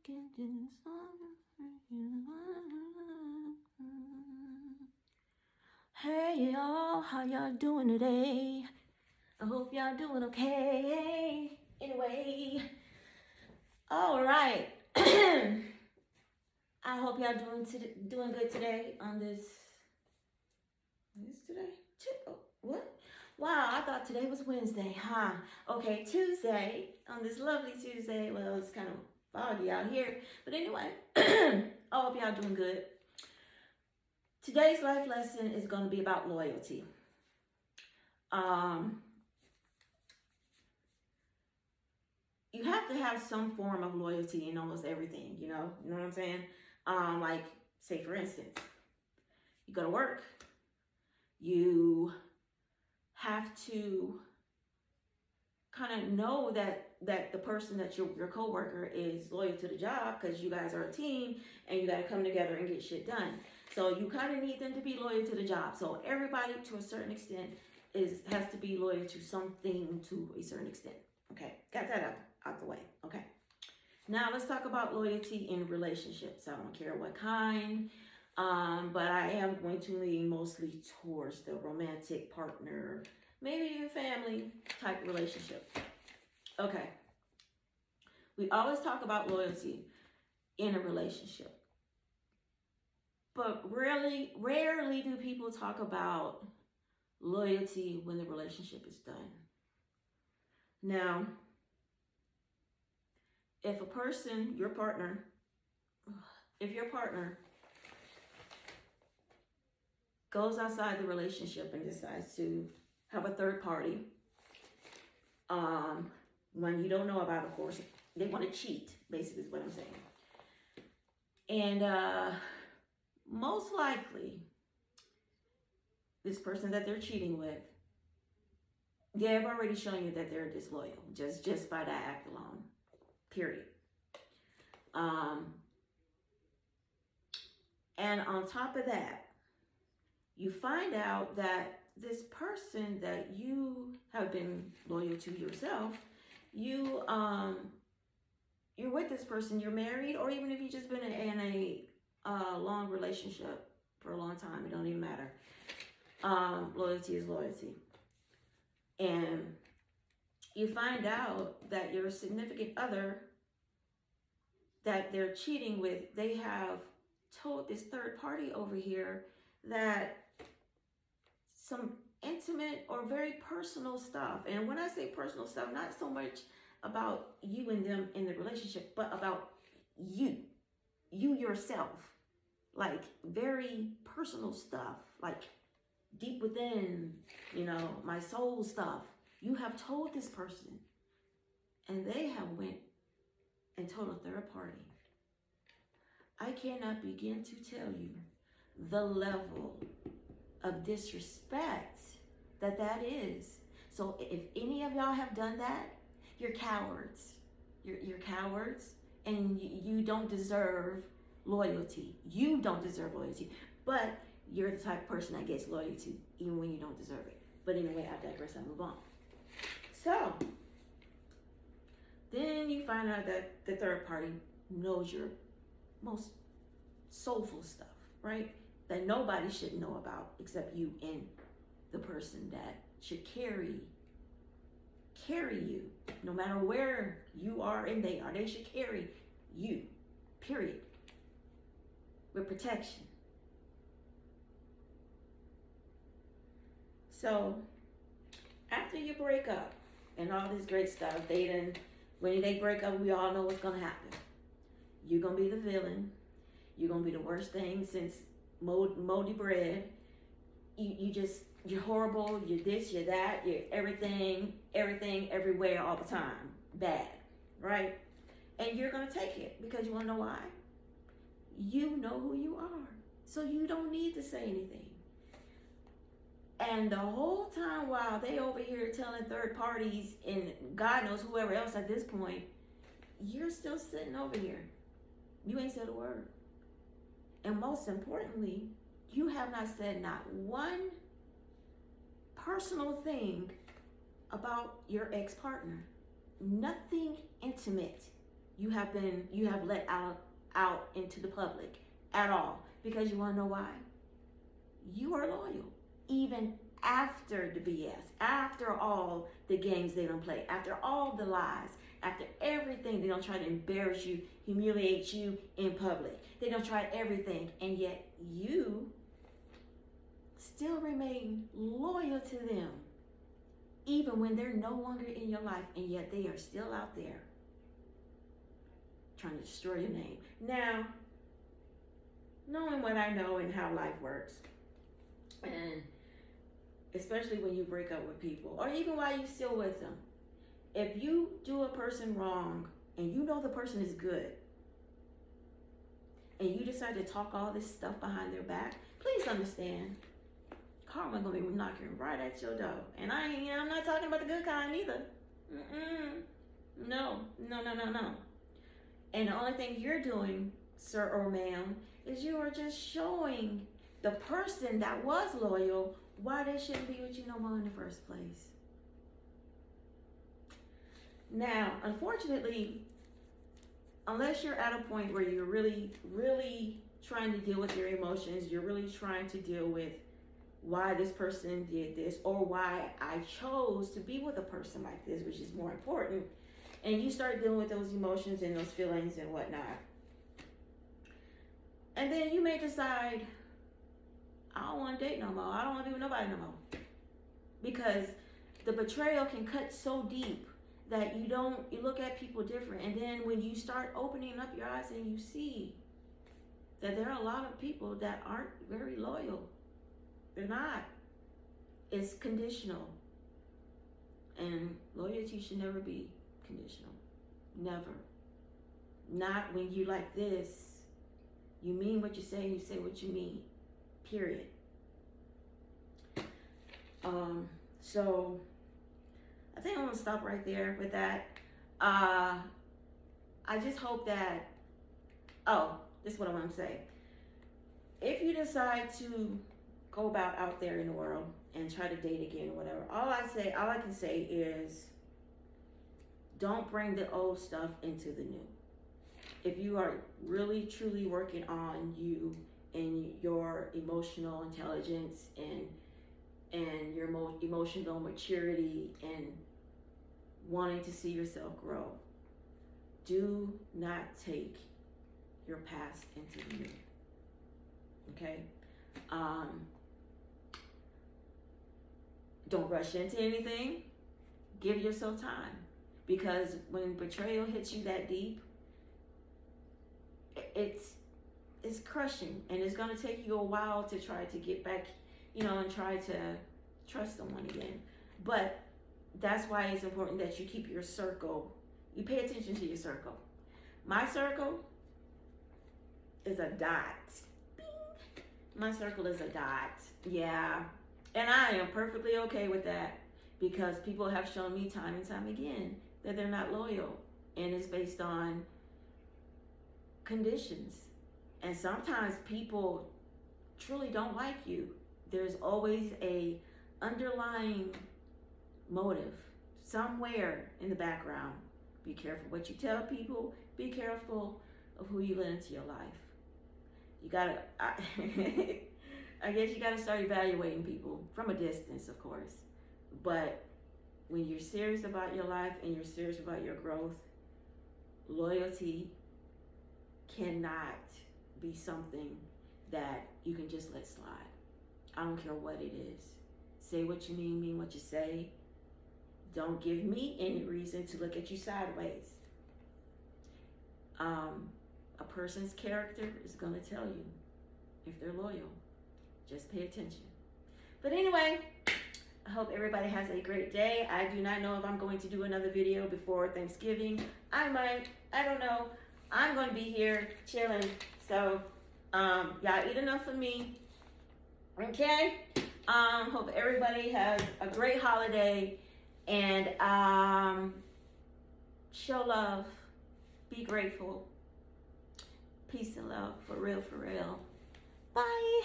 can do something. Hey y'all, how y'all doing today? I hope y'all doing okay. Anyway, all right. I hope y'all doing good today on this. Is today? What? Wow, I thought today was Wednesday, huh? Okay, Tuesday, on this lovely Tuesday. Well, it's kind of foggy out here. But anyway, I hope y'all doing good. Today's life lesson is going to be about loyalty. You have to have some form of loyalty in almost everything, you know what I'm saying? Like, say for instance, you go to work, you have to kind of know that the person that your coworker is loyal to the job, because you guys are a team and you got to come together and get shit done. So you kind of need them to be loyal to the job. So everybody, to a certain extent, has to be loyal to something to a certain extent. Okay, got that out the way. Okay, now let's talk about loyalty in relationships. I don't care what kind, but I am going to lean mostly towards the romantic partner, maybe even family type relationship. Okay, we always talk about loyalty in a relationship, but rarely do people talk about loyalty when the relationship is done. Now, if a person, your partner goes outside the relationship and decides to have a third party, one you don't know about, of course, they want to cheat, basically is what I'm saying. And most likely, this person that they're cheating with, they've already shown you that they're disloyal, just by that act alone, period. And on top of that, you find out that this person that you have been loyal to yourself, you're with this person, you're married, or even if you've just been in a long relationship for a long time, it don't even matter. Loyalty is loyalty. And you find out that your significant other that they're cheating with, they have told this third party over here that some intimate or very personal stuff. And when I say personal stuff, not so much about you and them in the relationship, but about you yourself, like very personal stuff, like deep within, my soul stuff. You have told this person, and they have went and told a third party. I cannot begin to tell you the level of disrespect that is. So if any of y'all have done that, you're cowards. You're cowards, and you don't deserve loyalty. You don't deserve loyalty, but you're the type of person that gets loyalty even when you don't deserve it. But anyway, I digress. I move on. So then you find out that the third party knows your most soulful stuff, right? That nobody should know about except you and the person that should carry you, no matter where you are and they are. They should carry you, period, with protection. So after you break up and all this great stuff, when they break up, we all know what's gonna happen. You're gonna be the villain. You're gonna be the worst thing since moldy bread. You're horrible. You're this, you're that, you're everything, everywhere, all the time. Bad, right? And you're gonna take it because you wanna know why? You know who you are, so you don't need to say anything. And the whole time while they over here telling third parties and God knows whoever else at this point, you're still sitting over here. You ain't said a word. And most importantly, you have not said not one personal thing about your ex-partner. Nothing intimate. you have let out into the public at all. Because you want to know why? You are loyal. Even after the BS, after all the games they don't play, after all the lies, after everything, they don't try to embarrass you, humiliate you in public. They don't try everything, and yet you still remain loyal to them, even when they're no longer in your life, and yet they are still out there trying to destroy your name. Now, knowing what I know and how life works, and especially when you break up with people, or even while you're still with them, if you do a person wrong and you know the person is good, and you decide to talk all this stuff behind their back, please understand, karma gonna be knocking right at your door. And I'm not talking about the good kind either. No. And the only thing you're doing, sir or ma'am, is you are just showing the person that was loyal why they shouldn't be with you no more in the first place. Now, unfortunately, unless you're at a point where you're really, really trying to deal with your emotions, you're really trying to deal with why this person did this, or why I chose to be with a person like this, which is more important, and you start dealing with those emotions and those feelings and whatnot, and then you may decide, I don't want to date no more. I don't want to be with nobody no more. Because the betrayal can cut so deep that you look at people different. And then when you start opening up your eyes and you see that there are a lot of people that aren't very loyal. They're not. It's conditional. And loyalty should never be conditional. Never. Not when you like this. You mean what you say and you say what you mean. Period. So I think I'm gonna stop right there with that. I just hope that, this is what I want to say. If you decide to go about out there in the world and try to date again or whatever, all I can say is don't bring the old stuff into the new. If you are really truly working on you and your emotional intelligence and your emotional maturity and wanting to see yourself grow, do not take your past into the new. Okay? Don't rush into anything. Give yourself time. Because when betrayal hits you that deep, it's crushing, and it's going to take you a while to try to get back, and try to trust someone again. But that's why it's important that you keep your circle. You pay attention to your circle. My circle is a dot. Bing. My circle is a dot. Yeah. And I am perfectly okay with that, because people have shown me time and time again that they're not loyal, and it's based on conditions. And sometimes people truly don't like you. There's always a underlying motive somewhere in the background. Be careful what you tell people. Be careful of who you let into your life. You gotta, I guess you gotta start evaluating people from a distance, of course. But when you're serious about your life and you're serious about your growth, loyalty cannot be something that you can just let slide. I don't care what it is. Say what you mean what you say. Don't give me any reason to look at you sideways. A person's character is going to tell you if they're loyal. Just pay attention. But anyway, I hope everybody has a great day. I do not know if I'm going to do another video before Thanksgiving. I might. I don't know. I'm going to be here chilling. So, y'all eat enough for me. Okay? Hope everybody has a great holiday. And show love. Be grateful. Peace and love. For real, for real. Bye.